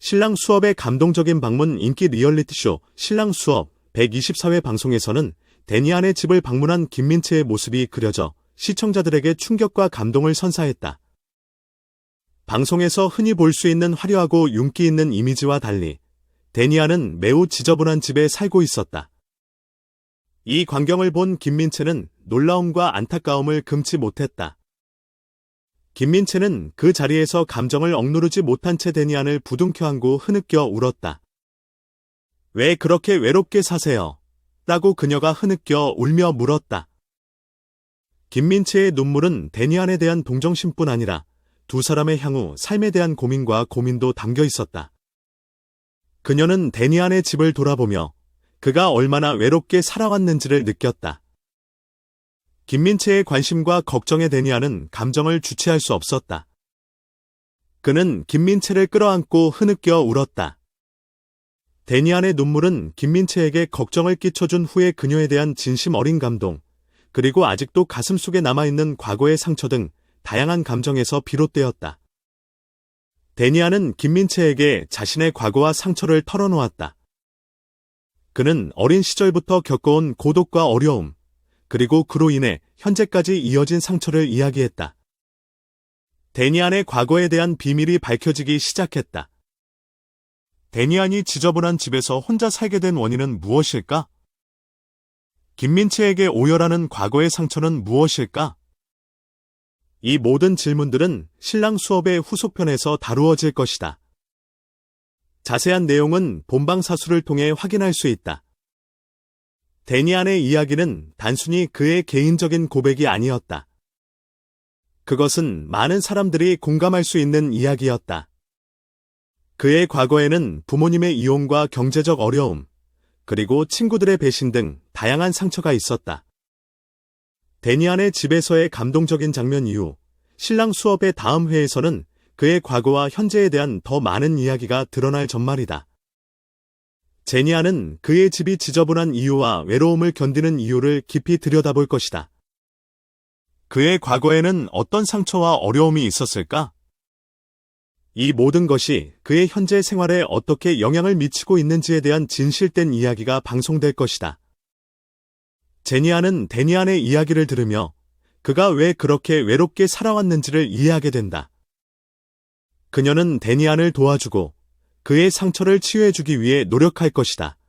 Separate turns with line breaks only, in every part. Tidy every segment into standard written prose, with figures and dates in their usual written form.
신랑 수업의 감동적인 방문 인기 리얼리티쇼 신랑 수업 124회 방송에서는 데니안의 집을 방문한 김민채의 모습이 그려져 시청자들에게 충격과 감동을 선사했다. 방송에서 흔히 볼 수 있는 화려하고 윤기 있는 이미지와 달리 데니안은 매우 지저분한 집에 살고 있었다. 이 광경을 본 김민채는 놀라움과 안타까움을 금치 못했다. 김민채는 그 자리에서 감정을 억누르지 못한 채 데니안을 부둥켜 안고 흐느껴 울었다. 왜 그렇게 외롭게 사세요? 라고 그녀가 흐느껴 울며 물었다. 김민채의 눈물은 데니안에 대한 동정심뿐 아니라 두 사람의 향후 삶에 대한 고민도 담겨 있었다. 그녀는 데니안의 집을 돌아보며 그가 얼마나 외롭게 살아왔는지를 느꼈다. 김민채의 관심과 걱정에 데니안은 감정을 주체할 수 없었다. 그는 김민채를 끌어안고 흐느껴 울었다. 데니안의 눈물은 김민채에게 걱정을 끼쳐준 후에 그녀에 대한 진심 어린 감동, 그리고 아직도 가슴속에 남아있는 과거의 상처 등 다양한 감정에서 비롯되었다. 데니안은 김민채에게 자신의 과거와 상처를 털어놓았다. 그는 어린 시절부터 겪어온 고독과 어려움, 그리고 그로 인해 현재까지 이어진 상처를 이야기했다. 데니안의 과거에 대한 비밀이 밝혀지기 시작했다. 데니안이 지저분한 집에서 혼자 살게 된 원인은 무엇일까? 김민채에게 오열하는 과거의 상처는 무엇일까? 이 모든 질문들은 신랑 수업의 후속편에서 다루어질 것이다. 자세한 내용은 본방사수를 통해 확인할 수 있다. 데니안의 이야기는 단순히 그의 개인적인 고백이 아니었다. 그것은 많은 사람들이 공감할 수 있는 이야기였다. 그의 과거에는 부모님의 이혼과 경제적 어려움, 그리고 친구들의 배신 등 다양한 상처가 있었다. 데니안의 집에서의 감동적인 장면 이후 신랑 수업의 다음 회에서는 그의 과거와 현재에 대한 더 많은 이야기가 드러날 전말이다. 데니안은 그의 집이 지저분한 이유와 외로움을 견디는 이유를 깊이 들여다볼 것이다. 그의 과거에는 어떤 상처와 어려움이 있었을까? 이 모든 것이 그의 현재 생활에 어떻게 영향을 미치고 있는지에 대한 진실된 이야기가 방송될 것이다. 데니안은 데니안의 이야기를 들으며 그가 왜 그렇게 외롭게 살아왔는지를 이해하게 된다. 그녀는 데니안을 도와주고 그의 상처를 치유해주기 위해 노력할 것이다.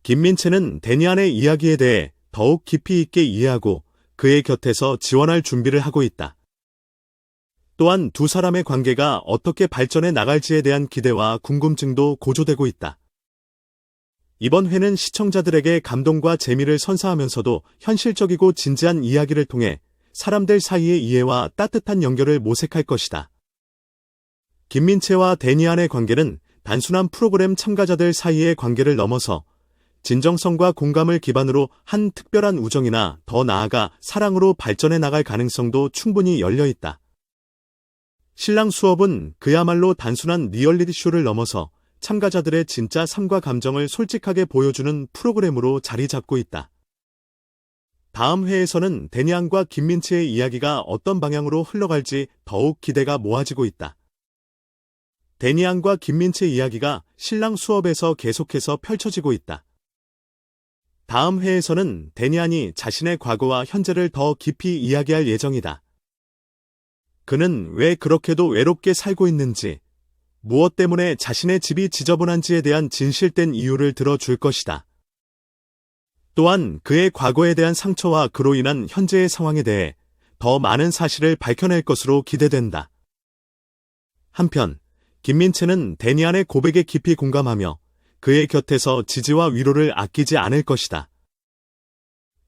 김민채는 데니안의 이야기에 대해 더욱 깊이 있게 이해하고 그의 곁에서 지원할 준비를 하고 있다. 또한 두 사람의 관계가 어떻게 발전해 나갈지에 대한 기대와 궁금증도 고조되고 있다. 이번 회는 시청자들에게 감동과 재미를 선사하면서도 현실적이고 진지한 이야기를 통해 사람들 사이의 이해와 따뜻한 연결을 모색할 것이다. 김민채와 데니안의 관계는 단순한 프로그램 참가자들 사이의 관계를 넘어서 진정성과 공감을 기반으로 한 특별한 우정이나 더 나아가 사랑으로 발전해 나갈 가능성도 충분히 열려 있다. 신랑 수업은 그야말로 단순한 리얼리티쇼를 넘어서 참가자들의 진짜 삶과 감정을 솔직하게 보여주는 프로그램으로 자리 잡고 있다. 다음 회에서는 데니안과 김민채의 이야기가 어떤 방향으로 흘러갈지 더욱 기대가 모아지고 있다. 데니안과 김민채 이야기가 신랑 수업에서 계속해서 펼쳐지고 있다. 다음 회에서는 데니안이 자신의 과거와 현재를 더 깊이 이야기할 예정이다. 그는 왜 그렇게도 외롭게 살고 있는지, 무엇 때문에 자신의 집이 지저분한지에 대한 진실된 이유를 들어줄 것이다. 또한 그의 과거에 대한 상처와 그로 인한 현재의 상황에 대해 더 많은 사실을 밝혀낼 것으로 기대된다. 한편 김민채는 데니안의 고백에 깊이 공감하며 그의 곁에서 지지와 위로를 아끼지 않을 것이다.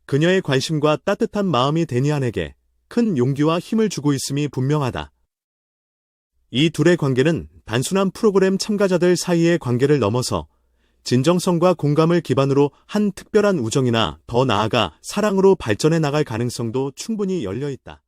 그녀의 관심과 따뜻한 마음이 데니안에게 큰 용기와 힘을 주고 있음이 분명하다. 이 둘의 관계는 단순한 프로그램 참가자들 사이의 관계를 넘어서 진정성과 공감을 기반으로 한 특별한 우정이나 더 나아가 사랑으로 발전해 나갈 가능성도 충분히 열려 있다.